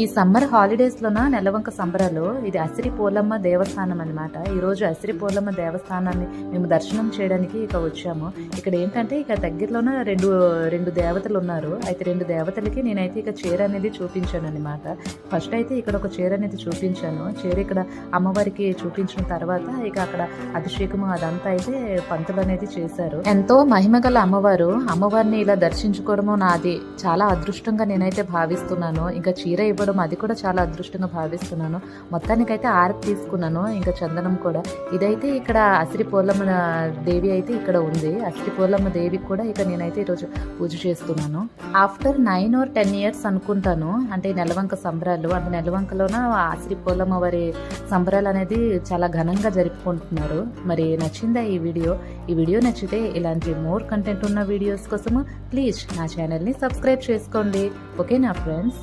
ఈ సమ్మర్ హాలిడేస్లోన నెలవంక సంబరాలు ఇది అసిరి పోలమ్మ దేవస్థానం అనమాట. ఈరోజు అసిరి పోలమ్మ దేవస్థానాన్ని మేము దర్శనం చేయడానికి ఇక వచ్చాము. ఇక్కడ ఏంటంటే ఇక దగ్గరలోన రెండు దేవతలు ఉన్నారు. అయితే రెండు దేవతలకి నేనైతే ఇక చీర అనేది చూపించాను అనమాట. ఫస్ట్ అయితే ఇక్కడ ఒక చీర అనేది చూపించాను. చీర ఇక్కడ అమ్మవారికి చూపించిన తర్వాత ఇక అక్కడ అభిషేకము అదంతా అయితే పంతులు అనేది చేశారు. ఎంతో మహిమగల అమ్మవారిని ఇలా దర్శించుకోవడము నాది చాలా అదృష్టంగా నేనైతే భావిస్తున్నాను. ఇంకా చీర ఇవ్వడం అది కూడా చాలా అదృష్టంగా భావిస్తున్నాను. మొత్తానికైతే ఆరతి తీసుకున్నాను, ఇంకా చందనం కూడా. ఇదైతే ఇక్కడ అసిరి పోలమ్మ దేవి అయితే ఇక్కడ ఉంది. అసిరి పోలమ్మ దేవికి కూడా ఇక నేనైతే ఈరోజు పూజ చేస్తున్నాను. ఆఫ్టర్ 9 or 10 years అనుకుంటాను, అంటే నెలవంక సంబరాలు, అంటే నెలవంకలోన అసిరి పోలమ్మ వారి సంబరాలు అనేది చాలా ఘనంగా జరుపుకుంటున్నారు. మరి నచ్చిందా ఈ వీడియో నచ్చితే ఇలాంటి మోర్ కంటెంట్ ఉన్న వీడియోస్ కోసము ప్లీజ్ నా ఛానల్ని సబ్స్క్రైబ్ చేసుకోండి. ఓకేనా ఫ్రెండ్స్?